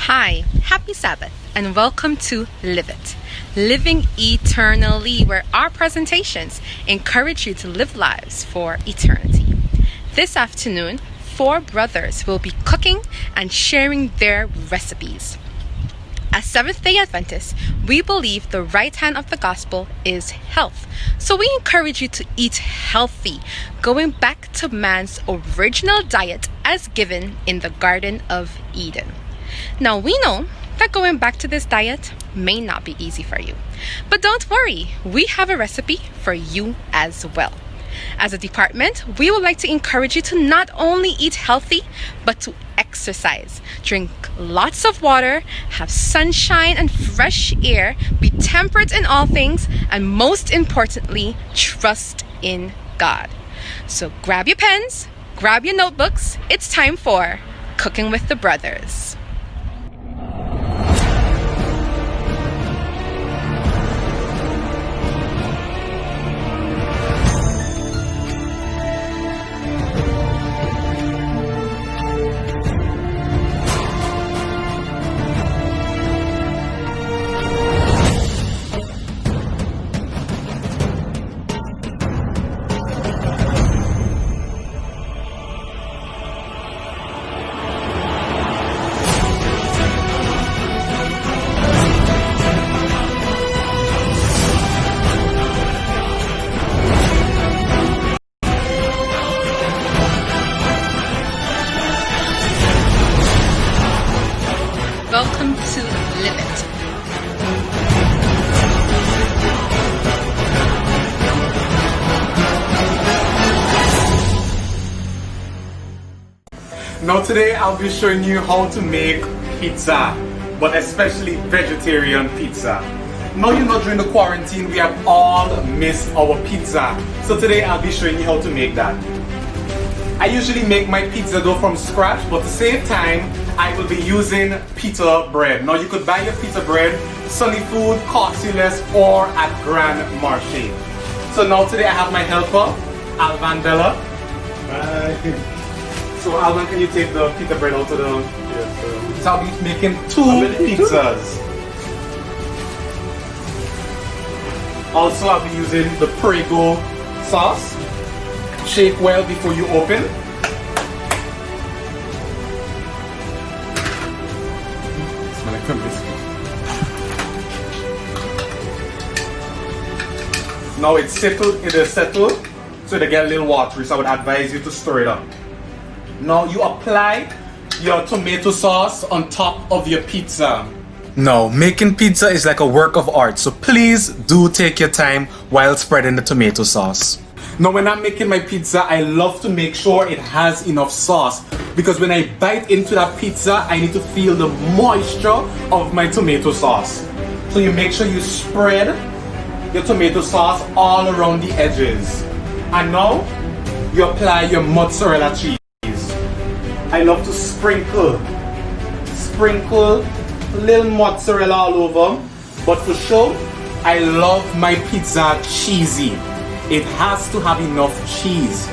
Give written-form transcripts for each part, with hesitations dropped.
Hi, happy Sabbath, and welcome to Live It, living eternally, where our presentations encourage you to live lives for eternity. This afternoon, 4 brothers will be cooking and sharing their recipes. As Seventh-day Adventists, we believe the right hand of the gospel is health. So we encourage you to eat healthy, going back to man's original diet as given in the Garden of Eden. Now we know that going back to this diet may not be easy for you. But don't worry, we have a recipe for you as well. As a department, we would like to encourage you to not only eat healthy, but to exercise. Drink lots of water, have sunshine and fresh air, be temperate in all things, and most importantly, trust in God. So grab your pens, grab your notebooks. It's time for Cooking with the Brothers. Welcome to Live It. Now today I'll be showing you how to make pizza, but especially vegetarian pizza. Now you know during the quarantine we have all missed our pizza. So today I'll be showing you how to make that. I usually make my pizza dough from scratch, but to save time, I will be using pita bread. Now you could buy your pita bread, Sunny Food, Costly Less, or at Grand Marché. So now today I have my helper, Alvan Bella. Bye. So Alvan, can you take the pita bread out of the... Yes, sir. So I'll be making 2 pizzas. Also I'll be using the Prego sauce. Shake well before you open. Smell like biscuit. Now it's settled, it is settled, so they get a little watery, so I would advise you to stir it up. Now you apply your tomato sauce on top of your pizza. No, making pizza is like a work of art, so please do take your time while spreading the tomato sauce. Now when I'm making my pizza, I love to make sure it has enough sauce, because when I bite into that pizza, I need to feel the moisture of my tomato sauce. So you make sure you spread your tomato sauce all around the edges. And now you apply your mozzarella cheese. I love to sprinkle little mozzarella all over, but for sure, I love my pizza cheesy. It has to have enough cheese.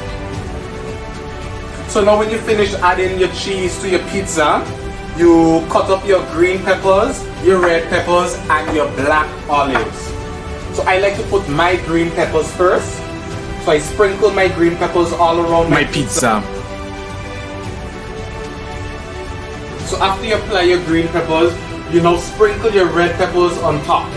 So now when you finish adding your cheese to your pizza, you cut up your green peppers, your red peppers, and your black olives. So I like to put my green peppers first. So I sprinkle my green peppers all around my pizza. So after you apply your green peppers, you now sprinkle your red peppers on top.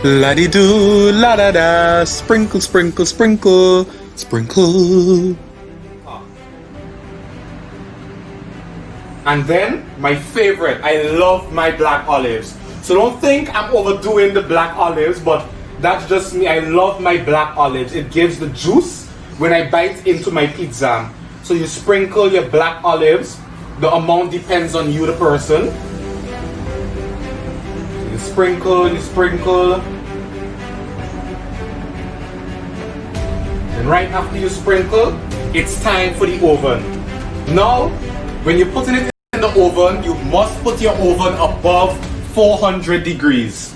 La-di-do, la-da-da, sprinkle, sprinkle, sprinkle, sprinkle. And then, my favorite, I love my black olives. So don't think I'm overdoing the black olives, but that's just me. I love my black olives. It gives the juice when I bite into my pizza. So you sprinkle your black olives. The amount depends on you, the person. You sprinkle, you sprinkle. And right after you sprinkle, it's time for the oven. Now, when you're putting it in the oven, you must put your oven above 400 degrees.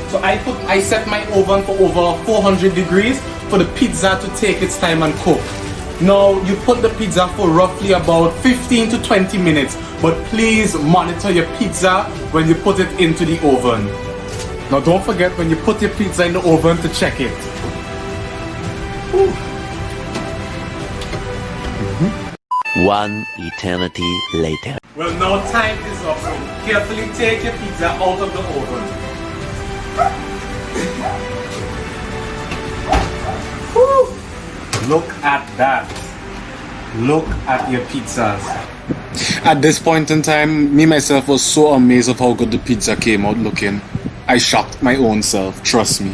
So I set my oven for over 400 degrees for the pizza to take its time and cook. Now you put the pizza for roughly about 15 to 20 minutes, but please monitor your pizza when you put it into the oven. Now don't forget when you put your pizza in the oven to check it. One eternity later. Well, now time is up, so carefully take your pizza out of the oven. Woo! Look at that. Look at your pizzas. At this point in time, me myself was so amazed of how good the pizza came out looking. I shocked my own self, trust me.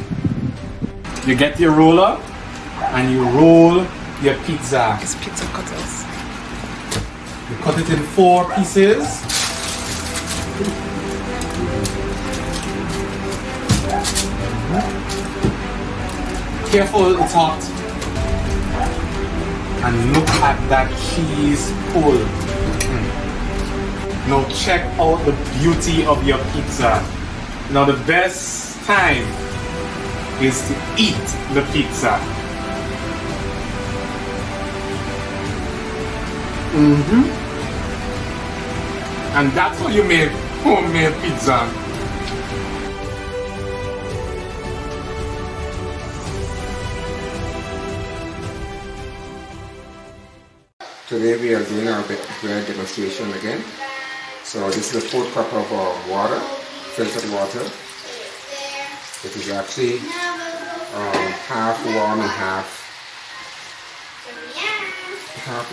You get your roller and you roll your pizza. It's pizza cutters. You cut it in 4 pieces. Careful, it's hot. And look at that cheese pull. Now check out the beauty of your pizza. Now the best time is to eat the pizza. And that's how you make homemade pizza. Today we are doing our bread demonstration again. So this is a 4th cup of water, filtered water. It is actually half warm and half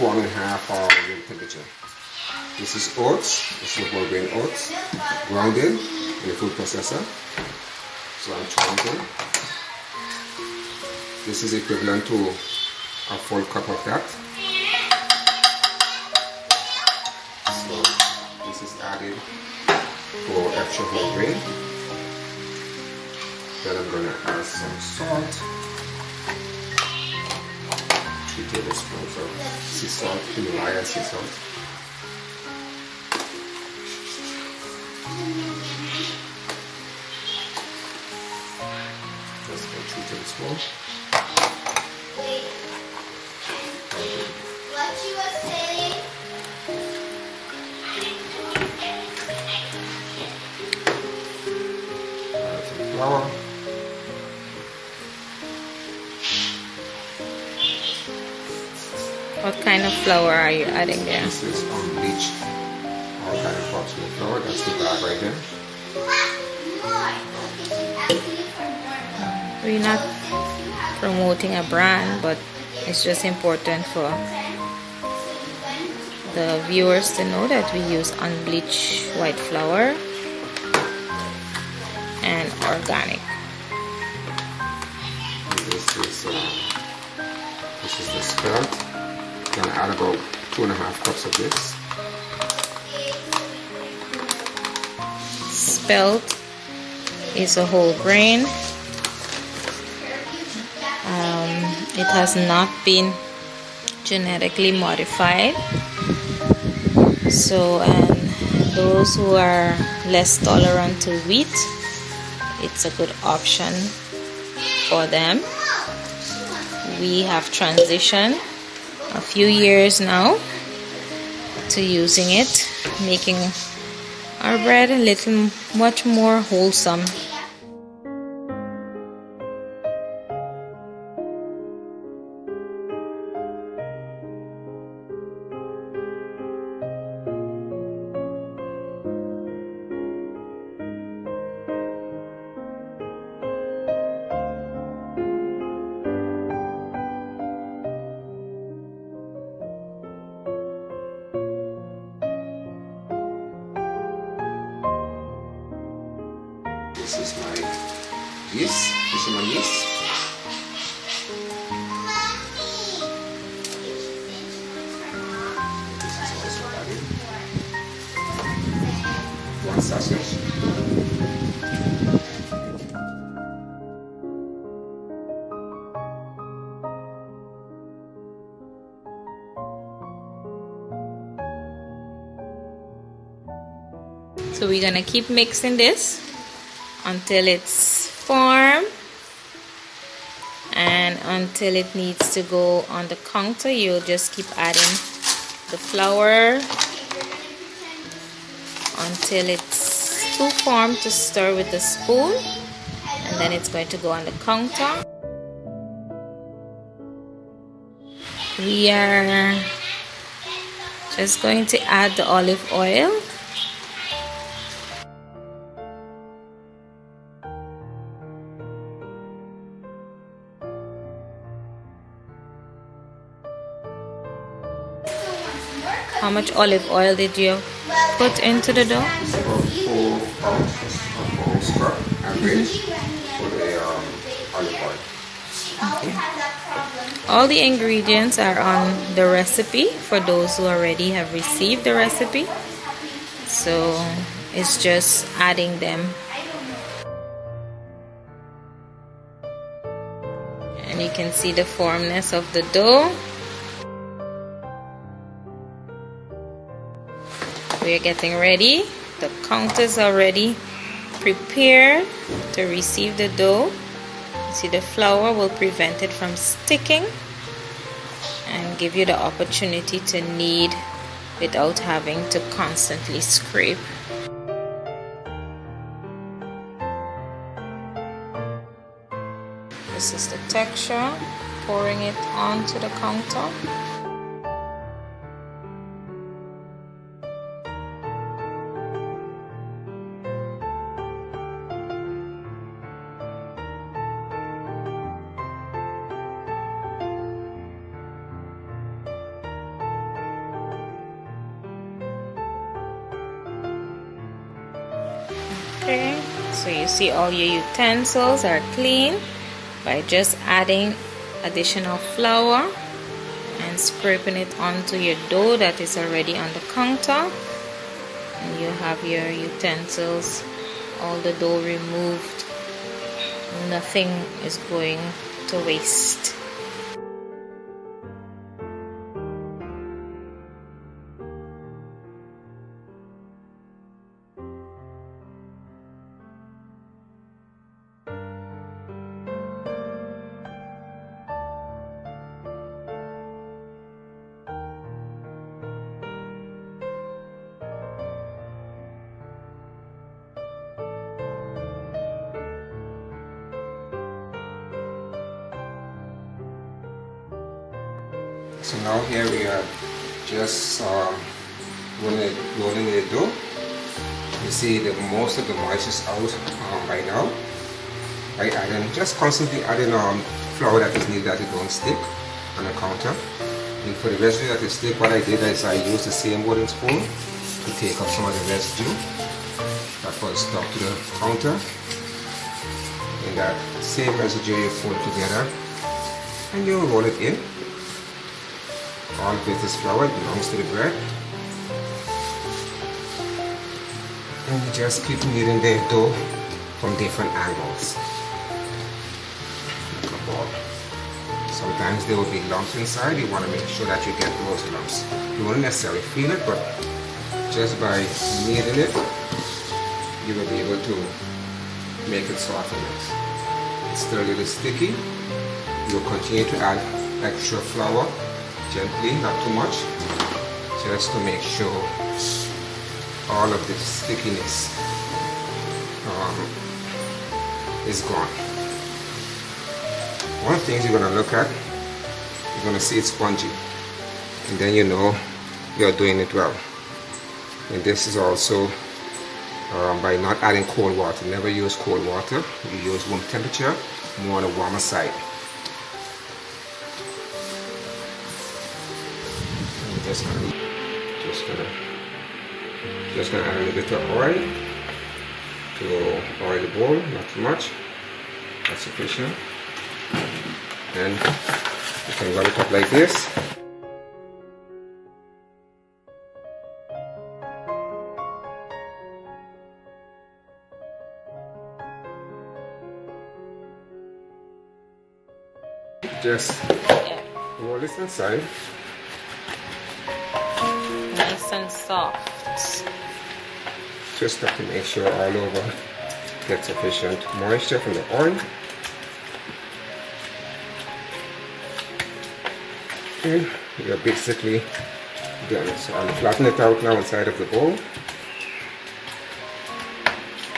room temperature. This is oats. This is whole grain oats, grounded in a food processor. So I'm chopping. This is equivalent to a full cup of that. So this is added for extra whole grain. Then I'm gonna add some salt. 3 tablespoons of sea salt, Himalaya sea salt. Just about 3 tablespoons. Add some flour. What kind of flour are you adding there? This is unbleached organic fortune flour. That's the bag right there. We're not promoting a brand, but it's just important for the viewers to know that we use unbleached white flour and organic. This is the spelt. I'm gonna add about 2.5 cups of this. Spelt is a whole grain. It has not been genetically modified. So, and those who are less tolerant to wheat, it's a good option for them. We have transitioned a few years now to using it, making our bread a little much more wholesome. This is my yeast. This is my yeast. This is also added. 1 sausage. So we're gonna keep mixing this until it's firm and until it needs to go on the counter. You'll just keep adding the flour until it's too firm to stir with the spoon, and then it's going to go on the counter. We are just going to add the olive oil. How much olive oil did you put into the dough? It's about 4 ounces of cup average for the olive oil. All the ingredients are on the recipe for those who already have received the recipe. So it's just adding them. And you can see the firmness of the dough. We're getting ready. The counters are already prepared to receive the dough. See, the flour will prevent it from sticking and give you the opportunity to knead without having to constantly scrape. This is the texture, pouring it onto the counter. Okay, so you see all your utensils are clean by just adding additional flour and scraping it onto your dough that is already on the counter, and you have your utensils, all the dough removed. Nothing is going to waste. So now here we are just rolling the dough. You see that most of the moisture is out by now. By adding, just constantly adding flour that is needed that it don't stick on the counter. And for the residue that is stick, what I did is I used the same wooden spoon to take up some of the residue that was stuck to the counter. And that same residue you fold together and you roll it in. All of this flour belongs to the bread, and you just keep kneading the dough from different angles. Like a ball. Sometimes there will be lumps inside. You want to make sure that you get those lumps. You won't necessarily feel it, but just by kneading it, you will be able to make it soften. It's still a little sticky. You'll continue to add extra flour. Gently, not too much, just to make sure all of the stickiness is gone. One of the things you're going to look at, you're going to see it's spongy, and then you know you're doing it well. And this is also by not adding cold water. Never use cold water. You use room temperature, more on the warmer side. Just gonna add a little bit of oil to oil the bowl, not too much. That's sufficient. And you can roll it up like this. Just roll this inside. Nice and soft. Just have to make sure all over get sufficient moisture from the oil. chicken, you're basically done. So I'll flatten it out now inside of the bowl.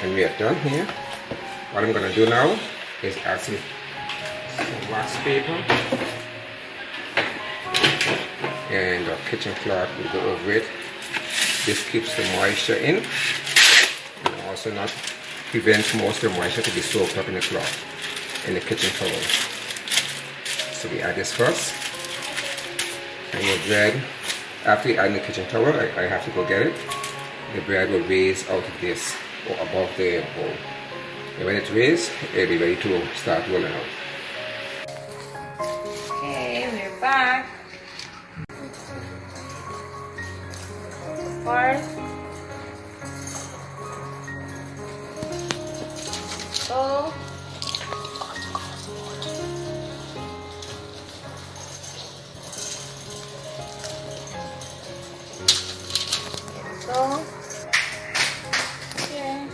And we are done here. What I'm going to do now is add some wax paper and a kitchen cloth will go over it. This keeps the moisture in and also not prevents most of the moisture to be soaked up in the cloth, in the kitchen towel. So we add this first. And your bread, after you add in the kitchen towel, I have to go get it. The bread will raise out of this or above the bowl. And when it's raised, it'll be ready to start rolling out. Okay, we're back. Part. So. So. Okay.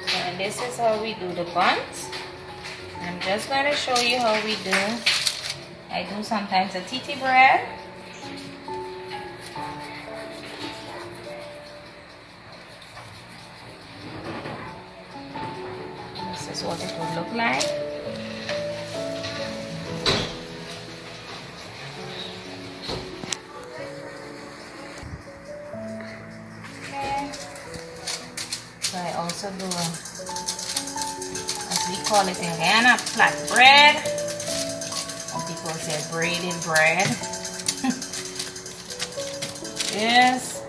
So, and this is how we do the buns. I'm just going to show you how we do. I do sometimes a titi bread. This is what it would look like. Okay. So I also do as we call it in Guyana, flat bread. Some people say braided bread. Yes.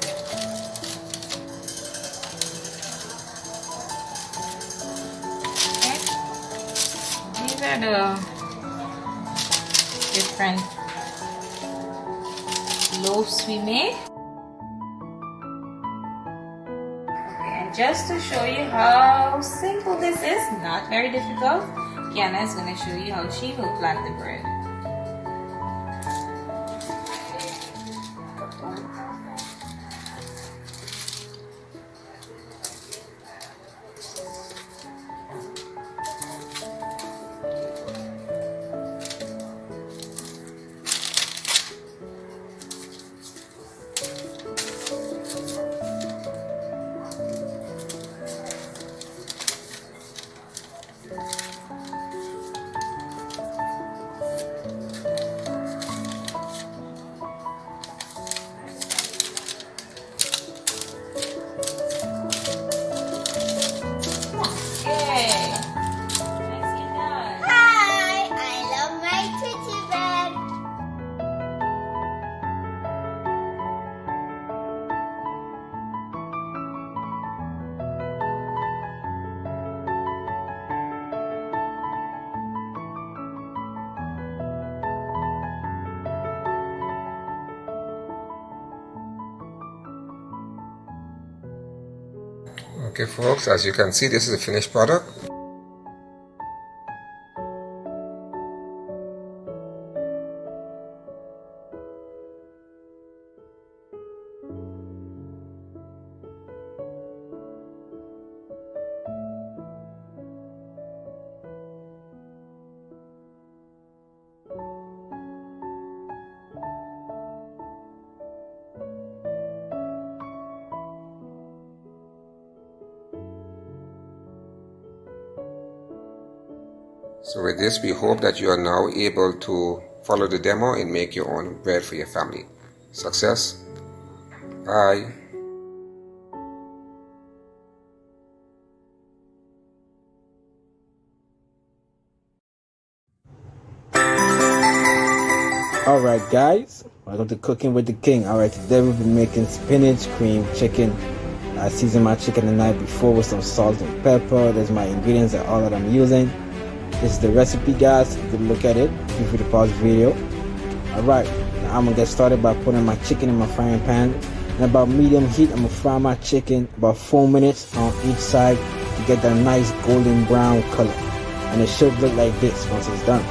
Okay. These are the different loaves we make. Just to show you how simple this is, not very difficult, Kiana is going to show you how she will flat the bread. Okay folks, as you can see, this is the finished product. So with this, we hope that you are now able to follow the demo and make your own bread for your family. Success. Bye. Alright guys, welcome to Cooking with the King. Alright, today we'll be making spinach cream chicken. I seasoned my chicken the night before with some salt and pepper. There's my ingredients and all that I'm using. This is the recipe guys. You can look at it. Feel free to pause the video. Alright, now I'm gonna get started by putting my chicken in my frying pan. And about medium heat, I'm gonna fry my chicken about 4 minutes on each side to get that nice golden brown color. And it should look like this once it's done.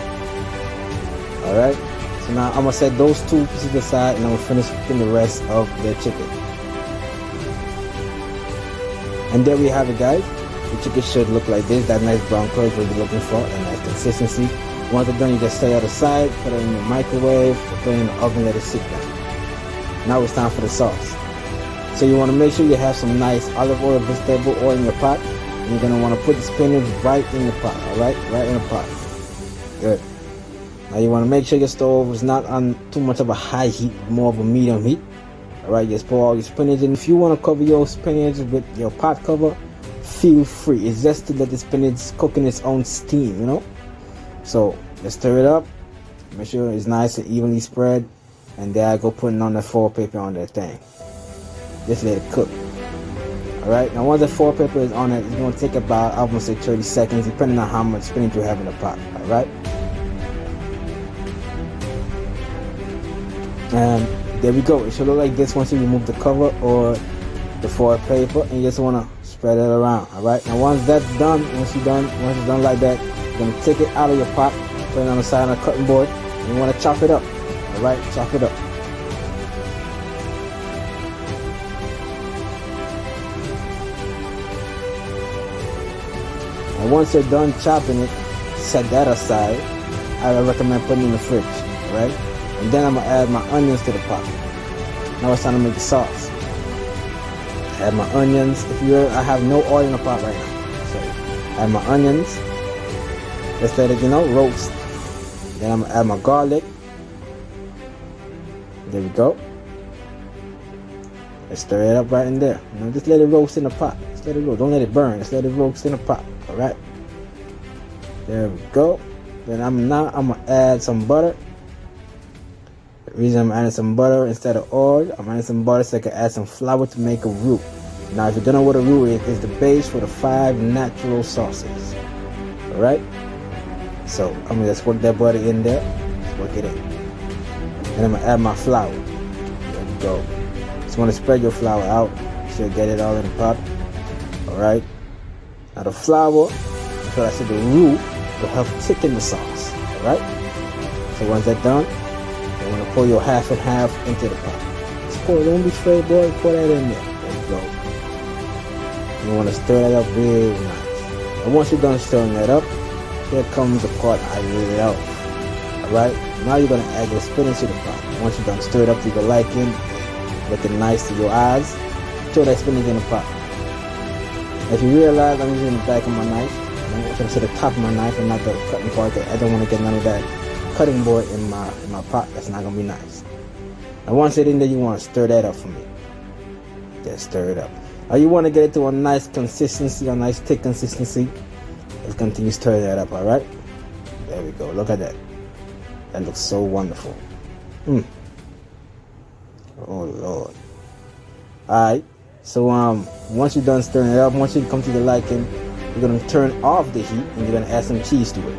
Alright. So now I'm going to set those two pieces aside and I'm going to finish cooking the rest of the chicken. And there we have it guys. The chicken should look like this. That nice brown color is what we're looking for, and nice consistency. Once it's done, you just set it aside, put it in your microwave, or put it in the oven, let it sit down. Now it's time for the sauce. So you want to make sure you have some nice olive oil, vegetable oil in your pot. And you're going to want to put the spinach right in the pot, alright? Right in the pot. Good. Now you want to make sure your stove is not on too much of a high heat, more of a medium heat. Alright, just pour all your spinach in. If you want to cover your spinach with your pot cover, feel free. It's just to let the spinach cook in its own steam, you know? So, let's stir it up. Make sure it's nice and evenly spread. And there I go putting on the foil paper on that thing. Just let it cook. Alright, now once the foil paper is on it, it's going to take about, I would say 30 seconds, depending on how much spinach you have in the pot. Alright? And there we go. It should look like this once you remove the cover or the foil paper, and you just want to spread it around. Alright, now once that's done, once it's done like that, you're going to take it out of your pot, put it on the side of the cutting board, and you want to chop it up. Alright, chop it up. And once you're done chopping it, set that aside. I recommend putting it in the fridge, right? And then I'm gonna add my onions to the pot. Now it's time to make the sauce. Add my onions. I have no oil in the pot right now, so add my onions. Just let it, roast. Then I'm gonna add my garlic. There we go. Let's stir it up right in there. Just let it roast in the pot. Just let it roast. Don't let it burn. Just let it roast in the pot. Alright. There we go. Then I'm gonna add some butter. The reason I'm adding some butter instead of oil, I'm adding some butter so I can add some flour to make a roux. Now if you don't know what a roux is, it's the base for the 5 natural sauces. Alright? So I'm gonna just work that butter in there. Just work it in. And I'm gonna add my flour. There we go. Just want to spread your flour out. So get it all in the pot. Alright. Now the flour, so I said the roux will help thicken the sauce. Alright? So once that's done, you want to pour your half and half into the pot. Just pour, don't be afraid, boy. Pour that in there. There you go. You want to stir that up real nice. And once you're done stirring that up, here comes the part I love. Alright? Now you're going to add your spinach to the pot. Once you're done stir it up to your liking, looking nice to your eyes, throw that spinach in the pot. If you realize I'm using the back of my knife, I'm going to the top of my knife and not the cutting part. I don't want to get none of that cutting board in my pot. That's not going to be nice. And once it's in there, you want to stir that up for me. Just stir it up. Now you want to get it to a nice consistency, a nice thick consistency. Let's continue stirring that up, alright? There we go. Look at that. That looks so wonderful. Oh Lord. Alright. So once you're done stirring it up, once you come to the liking, you're gonna turn off the heat and you're gonna add some cheese to it.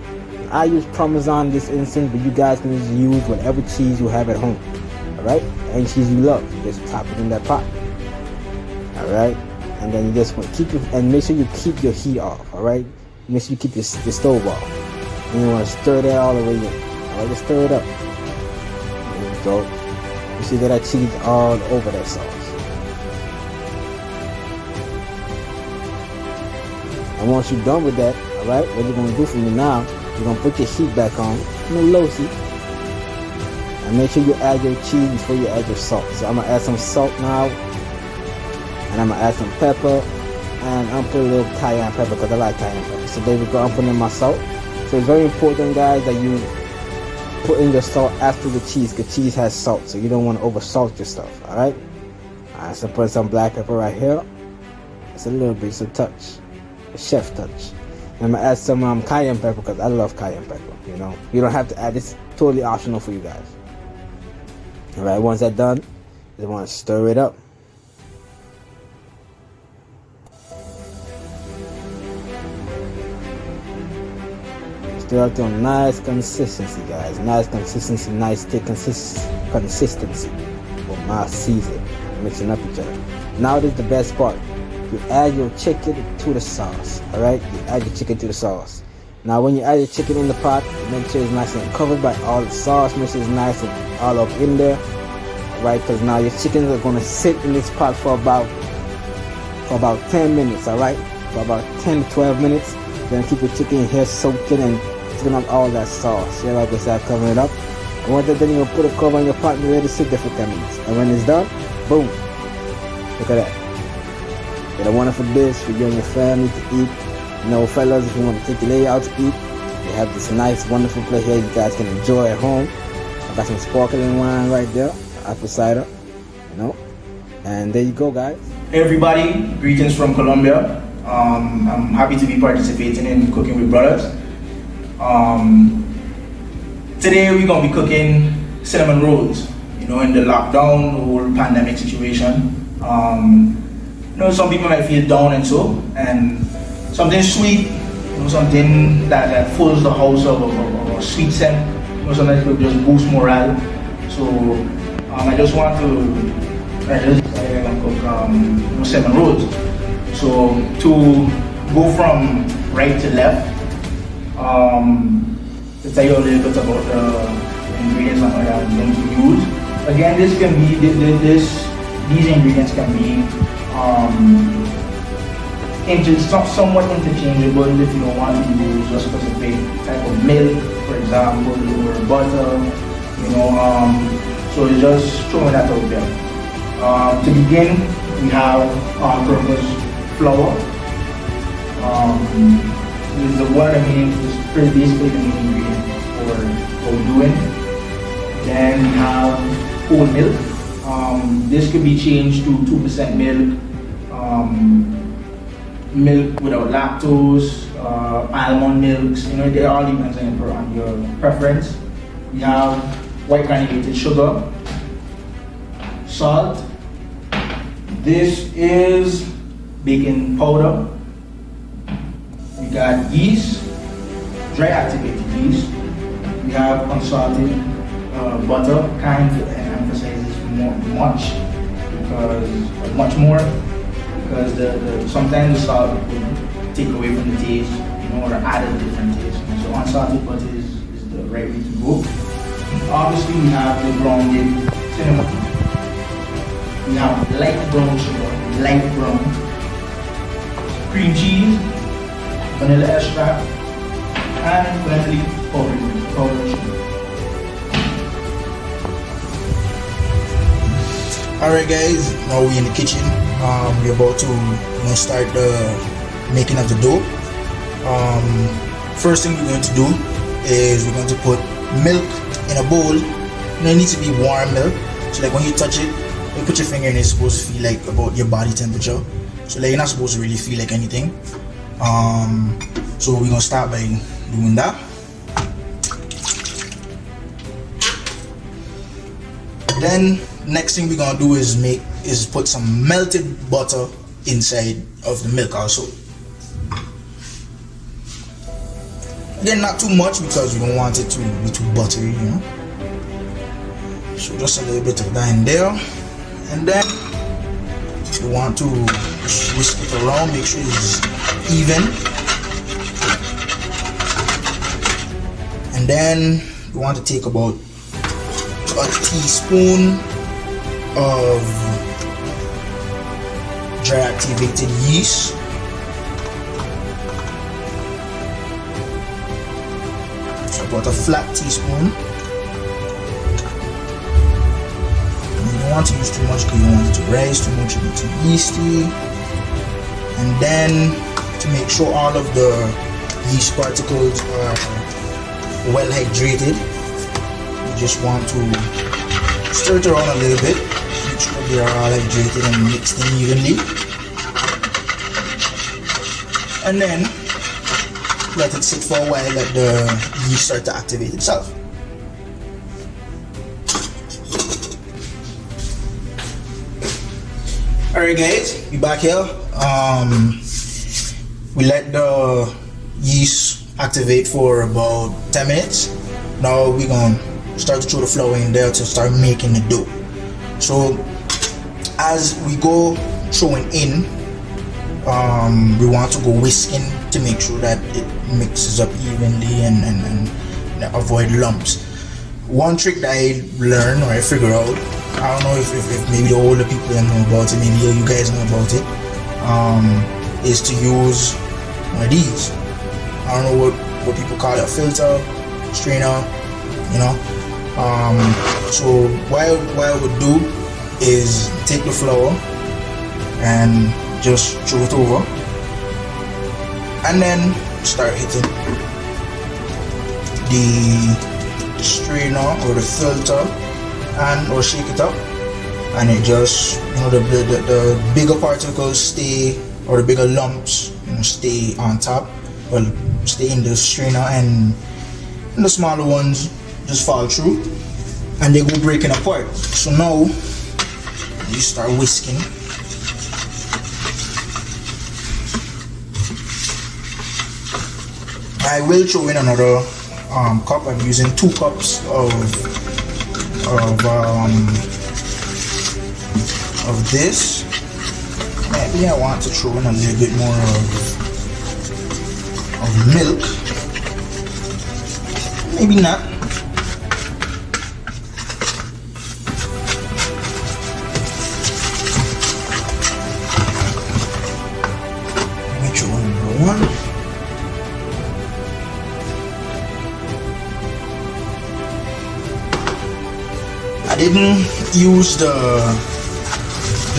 I use Parmesan in this instance, but you guys can just use whatever cheese you have at home. Alright? Any cheese you love. You just top it in that pot. Alright? And then you just want to keep it, and make sure you keep your heat off. Alright? Make sure you keep your stove off. And you want to stir that all the way in. Alright, just stir it up. There we go. You see that cheese all over that sauce. And once you're done with that, alright, what you're going to do for me now, you're going to put your heat back on, low heat. And make sure you add your cheese before you add your salt. So I'm going to add some salt now. And I'm going to add some pepper. And I'm putting a little cayenne pepper because I like cayenne pepper. So there we go, I'm putting in my salt. So it's very important, guys, that you put in your salt after the cheese, because cheese has salt, so you don't want to over salt your stuff. Alright? Alright, so put some black pepper right here. It's a little bit, it's a touch. A chef touch. And I'm going to add some cayenne pepper because I love cayenne pepper. You know, you don't have to add, it's totally optional for you guys. Alright, once that's done, you want to stir it up. Stir up to a nice consistency, guys. Nice consistency, nice thick consistency. With my season, mixing up each other. Now this is the best part. You add your chicken to the sauce. Alright? You add your chicken to the sauce. Now when you add your chicken in the pot, make sure it's nice and covered by all the sauce. Make sure it's nice and all up in there. Right? Because now your chickens are going to sit in this pot for about 10 minutes. Alright? For about 10 to 12 minutes. You're going to keep your chicken here soaking and It's gonna have all that sauce. Yeah, like I start covering it up. And once then you put a cover on your pot and let it sit there for 10 minutes. And when it's done, boom. Look at that. Get a wonderful dish for you and your family to eat. You know, fellas, if you want to take your lady out to eat, we have this nice, wonderful place here you guys can enjoy at home. I got some sparkling wine right there, apple cider, you know. And there you go, guys. Hey everybody, greetings from Colombia. I'm happy to be participating in Cooking with Brothers. Today we're gonna be cooking cinnamon rolls. You know, in the lockdown, the whole pandemic situation. You know, some people might feel down and so, and something sweet, you know, something that fills the house of a sweet scent. You know, something that could just boost morale. So I just want to cook you know, cinnamon rolls. So to go from right to left, to tell you a little bit about the ingredients that I'm going to use. Again, this can be these ingredients can be somewhat interchangeable if you don't want to use a specific type of milk, for example, or butter. You know, so it's just throwing that out there. To begin, we have all-purpose flour. This is one of the main, basically the main ingredient for what we're doing. Then we have whole milk. This could be changed to 2% milk, milk without lactose, almond milks. You know, they all depends on your preference. We have white granulated sugar, salt. This is baking powder. We got yeast, dry activated yeast. We have unsalted butter. Can't emphasize this much more because sometimes the salt will take away from the taste, you know, or add a different taste. So unsalted butter is the right way to go. Obviously, we have the grounded cinnamon. We have light brown sugar, light brown, cream cheese, vanilla extract, and finally powdered sugar. Alright guys, now we're in the kitchen. We're about to start the making of the dough. First thing we're going to do is we're going to put milk in a bowl. It needs to be warm milk. So like when you touch it, you put your finger in it, it's supposed to feel like about your body temperature. So like you're not supposed to really feel like anything. So we're gonna start by doing that. Then next thing we're gonna do is put some melted butter inside of the milk also. Again, not too much because we don't want it to be too buttery, you know. So just a little bit of that in there, and then you want to whisk it around, make sure it's even, and then you want to take about a teaspoon of dry activated yeast, so about a flat teaspoon. And you don't want to use too much because you don't want it to rise too much and be too yeasty. And then to make sure all of the yeast particles are well hydrated, you just want to stir it around a little bit, make sure they are all hydrated and mixed in evenly, and then let it sit for a while, let the yeast start to activate itself. Alright guys, we back here. We let the yeast activate for about 10 minutes. Now we're gonna start to throw the flour in there to start making the dough. So as we go throwing in, we want to go whisking to make sure that it mixes up evenly and avoid lumps. One trick that I learned or I figured out, I don't know if maybe the older people don't know about it, maybe you guys know about it, is to use one of these. I don't know what people call a filter, strainer, you know. So what I would do is take the flour and just throw it over, and then start hitting the strainer or the filter, and or shake it up, and it just, you know, the bigger particles stay, or the bigger lumps, you know, stay on top, well, stay in the strainer, and the smaller ones just fall through and they go breaking apart. So now you start whisking. I will throw in another cup. I'm using 2 cups of this. Maybe I want to throw in a little bit more of milk. Maybe not. Let me throw in another one. I didn't use the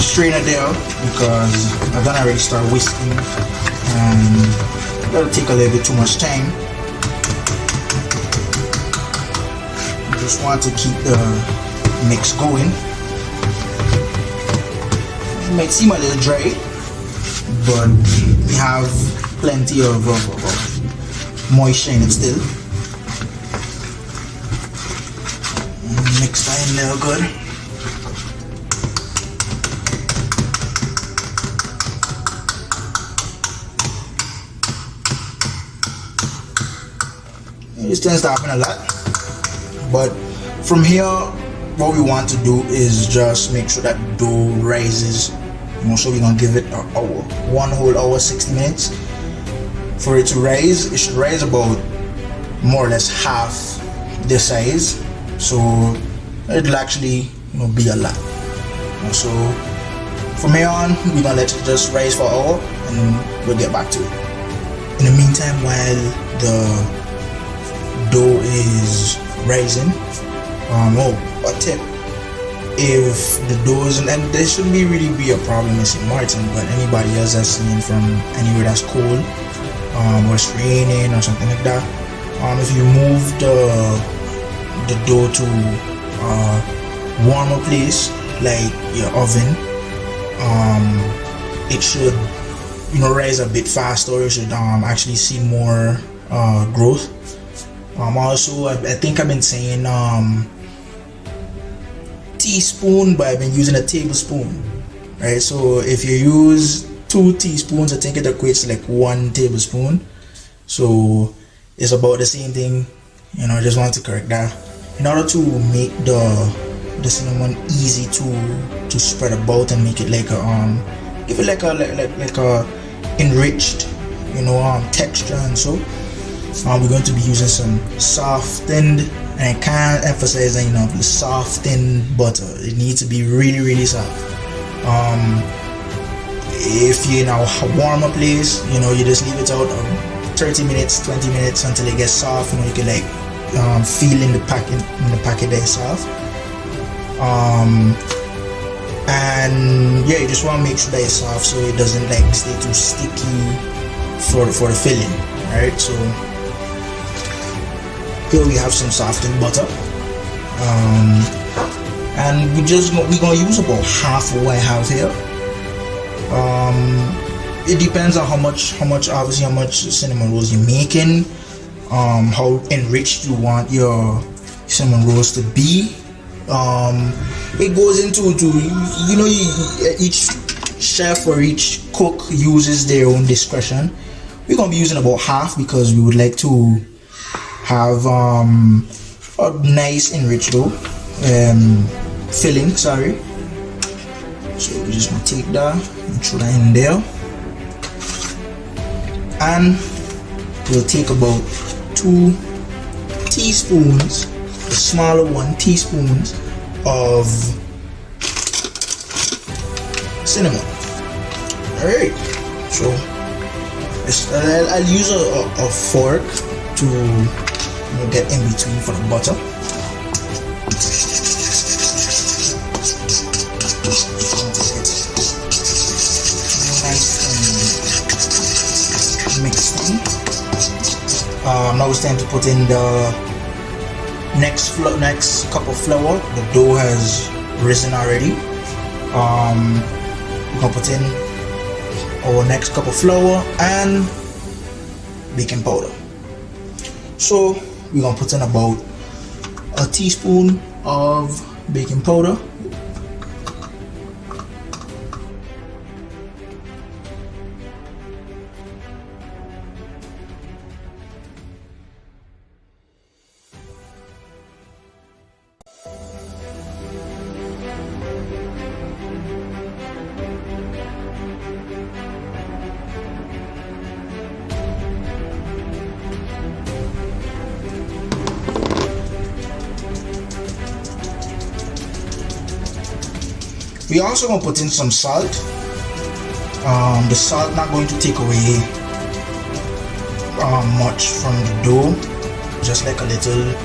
strainer there because I've done already start whisking and that'll take a little bit too much time. I just want to keep the mix going. It might seem a little dry, but we have plenty of moisture in it still. Mix that in there good. This tends to happen a lot, but from here what we want to do is just make sure that dough rises, you know. So we're gonna give it an hour, 1 whole hour, 60 minutes for it to rise. It should rise about more or less half the size, so it'll actually, you know, be a lot. So from here on we're gonna let it just rise for an hour and we'll get back to it. In the meantime, while the dough is rising, a tip: if the dough isn't, and this shouldn't really be a problem in St. Martin, but anybody else that's seen from anywhere that's cold, or it's raining or something like that, if you move the dough to a warmer place like your oven, it should, you know, rise a bit faster. You should actually see more growth. Also, I think I've been saying teaspoon, but I've been using a tablespoon, right? So if you use 2 teaspoons, I think it equates to like 1 tablespoon. So it's about the same thing, you know. I just want to correct that. In order to make the cinnamon easy to spread about and make it like a give it like a enriched, you know, texture, and so we're going to be using some softened, and I can't emphasize that enough, the softened butter. It needs to be really soft. If you're in a warmer place, you know, you just leave it out 30 minutes, 20 minutes until it gets soft. You know, you can like feel in the packet that it's soft. And yeah, you just want to make sure that it's soft so it doesn't like stay too sticky for the filling, right? So here we have some softened butter, and we're gonna use about half of what I have here. It depends on how much cinnamon rolls you're making, how enriched you want your cinnamon rolls to be. It goes into you know, each chef or each cook uses their own discretion. We're gonna be using about half because we would like to have a nice enriched dough filling. Sorry. So we're just gonna take that and throw that in there, and we'll take about 2 teaspoons, the smaller 1 teaspoons of cinnamon. All right. So I'll use a fork to get in between for the butter. Mixed in. Now it's time to put in the next cup of flour. The dough has risen already. We're gonna put in our next cup of flour and baking powder. So we're gonna put in about a teaspoon of baking powder. We also gonna put in some salt. The salt not going to take away much from the dough, just like a little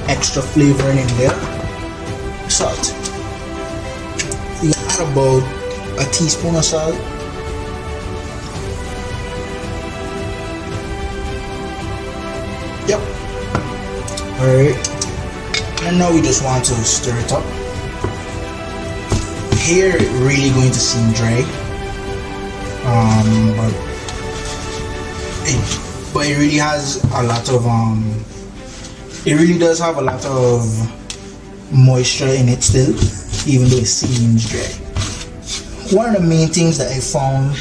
extra flavoring in there. Salt. We add about a teaspoon of salt. Yep. Alright. And now we just want to stir it up. Here it really going to seem dry, but it really has a lot of it really does have a lot of moisture in it still, even though it seems dry. One of the main things that I found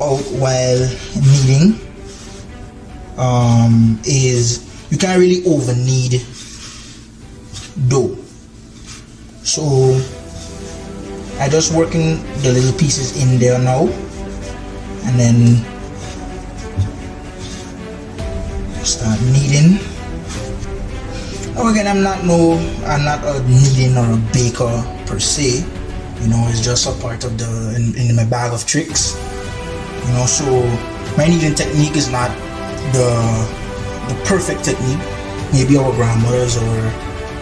out while kneading is you can't really over knead dough. So I just working the little pieces in there now, and then start kneading. Now again, I'm not a kneading or a baker per se. You know, it's just a part of in my bag of tricks. You know, so my kneading technique is not the perfect technique. Maybe our grandmothers or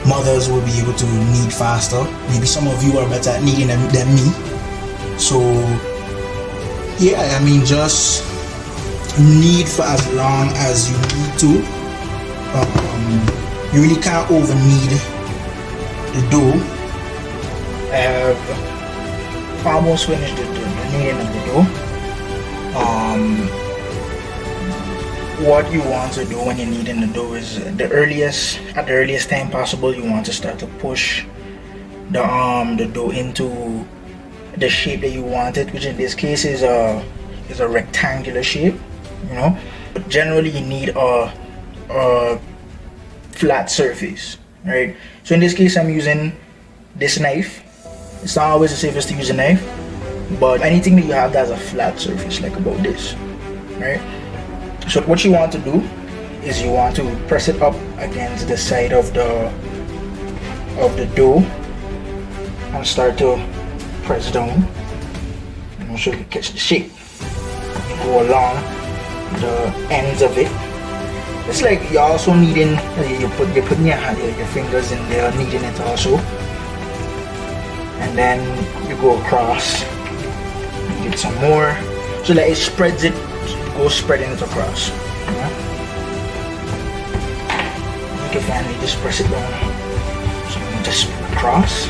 mothers will be able to knead faster. Maybe some of you are better at kneading than me. So yeah, I mean, just knead for as long as you need to. You really can't over knead the dough. I have almost finished the kneading of the dough. What you want to do when you're kneading the dough is at the earliest time possible, you want to start to push the dough into the shape that you want it, which in this case is a rectangular shape. You know, but generally you need a flat surface, right? So in this case, I'm using this knife. It's not always the safest to use a knife, but anything that you have that has a flat surface, like about this, right? So what you want to do is you want to press it up against the side of the dough and start to press down, and so you catch the shape. You go along the ends of it. It's like you're also kneading. You're putting your fingers in there, kneading it also, and then you go across. You get some more, so that it spreads it. Go spreading it across. Yeah? You can finally just press it down. So you just across.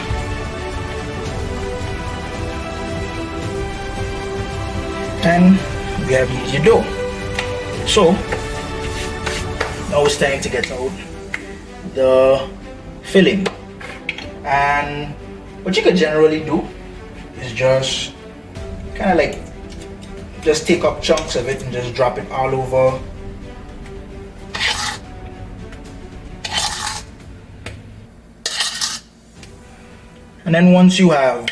And we have used your dough. So now it's time to get out the filling. And what you could generally do is just kind of like just take up chunks of it and just drop it all over. And then once you have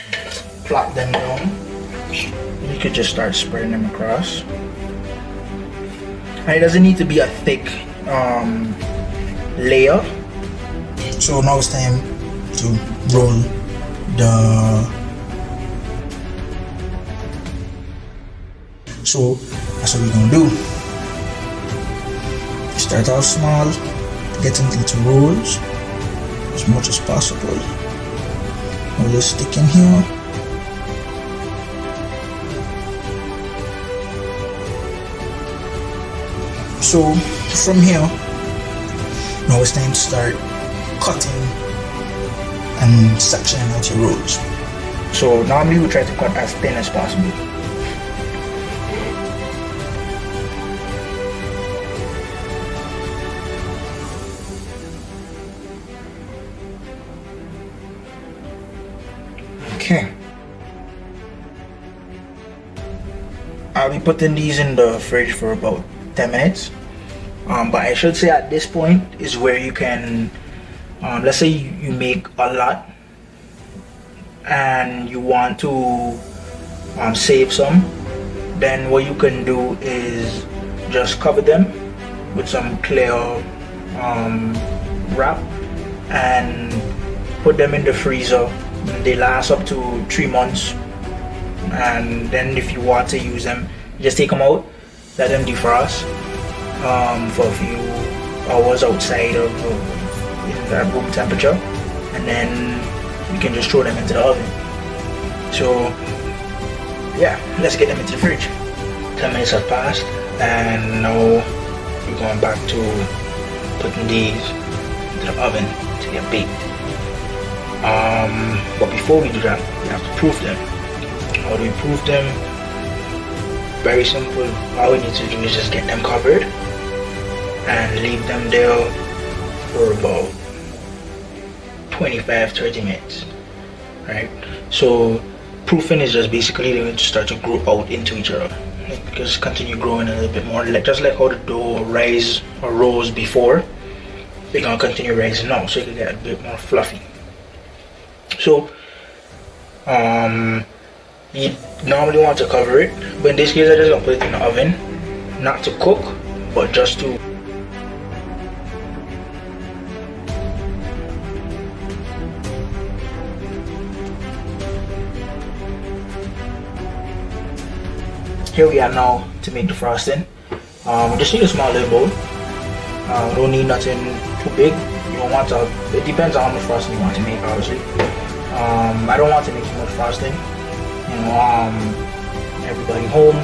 plopped them down, you could just start spreading them across. And it doesn't need to be a thick layer. So now it's time to roll the. So that's what we're gonna do. Start off small, get into rolls as much as possible. We'll just stick in here. So from here, now it's time to start cutting and sectioning out your rolls. So normally we try to cut as thin as possible. Okay. I'll be putting these in the fridge for about 10 minutes. But I should say at this point is where you can, let's say you make a lot and you want to save some, then what you can do is just cover them with some clear wrap and put them in the freezer. They last up to 3 months, and then if you want to use them, just take them out, let them defrost for a few hours outside of in that room temperature, and then you can just throw them into the oven. So yeah, let's get them into the fridge. 10 minutes have passed, and now we're going back to putting these into the oven to get baked. But before we do that, we have to proof them. How do we proof them? Very simple. All we need to do is just get them covered and leave them there for about 25-30 minutes. Right? So proofing is just basically they're going to start to grow out into each other. Just continue growing a little bit more, just like how the dough rise or rose before. They're gonna continue rising now, so you can get a bit more fluffy. So you normally want to cover it, but in this case I just gonna put it in the oven, not to cook, but just to here we are now to make the frosting. Just need a small little bowl. Don't need nothing too big. You don't want to, it depends on how much frosting you want to make, obviously. I don't want to make too much frosting. You know, everybody home,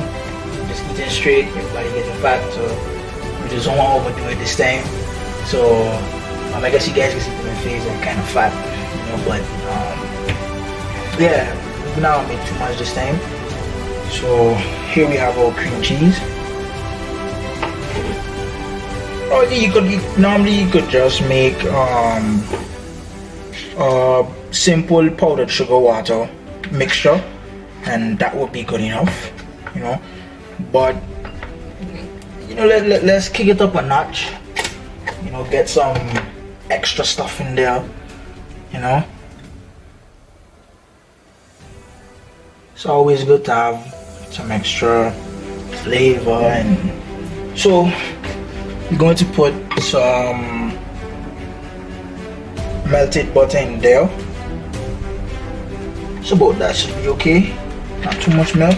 just eating straight, everybody getting fat, so we just don't want to overdo it this time. So I guess you guys can see in my face, I'm kind of fat, you know, but yeah, we're not gonna make too much this time. So here we have our cream cheese. Or normally you could just make simple powdered sugar water mixture, and that would be good enough, you know. But you know, let's kick it up a notch, you know, get some extra stuff in there, you know. It's always good to have some extra flavor. And so we're going to put some melted butter in there. So about that should be okay. Not too much milk.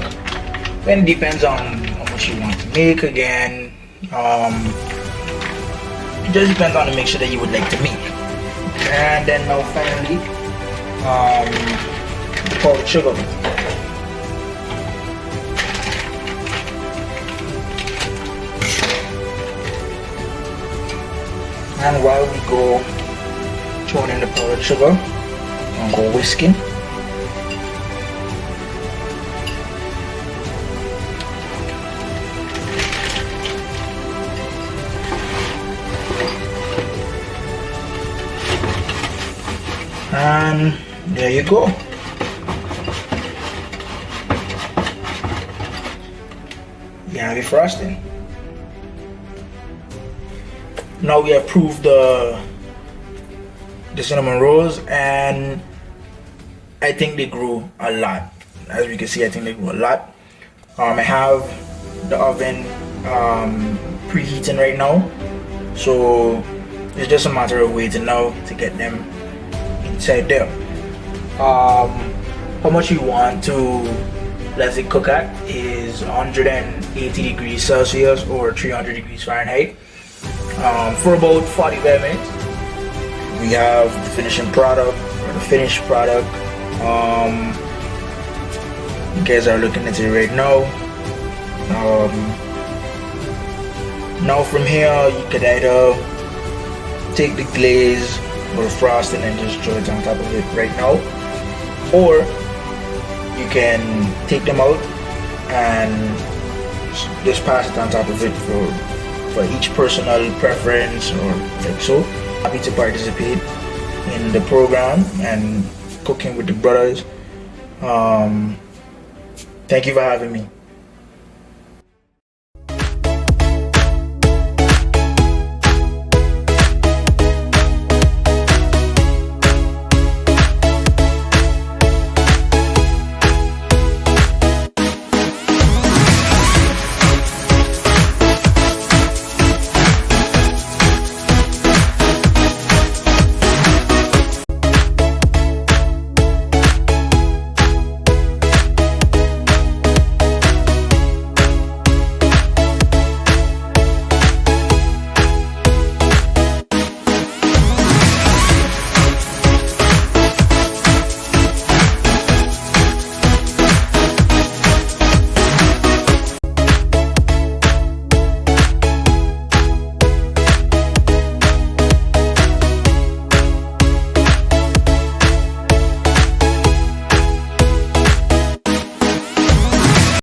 Then it depends on how much you want to make. Again, it just depends on the mixture that you would like to make. And then now finally, the powdered sugar. And while we go throwing in the powdered sugar, I'm going to go whisking. And there you go. You have your frosting. Now we have proved the cinnamon rolls, and I think they grew a lot. As we can see, I think they grew a lot. I have the oven preheating right now, so it's just a matter of waiting now to get them inside there. How much you want to let it cook at is 180 degrees Celsius or 300 degrees Fahrenheit. for about 45 minutes. We have the finishing product, or the finished product. You guys are looking at it right now. Now from here, you could either take the glaze or the frosting and just throw it on top of it right now, or you can take them out and just pass it on top of it for each personal preference or like so. Happy to participate in the program and cooking with the brothers. Thank you for having me.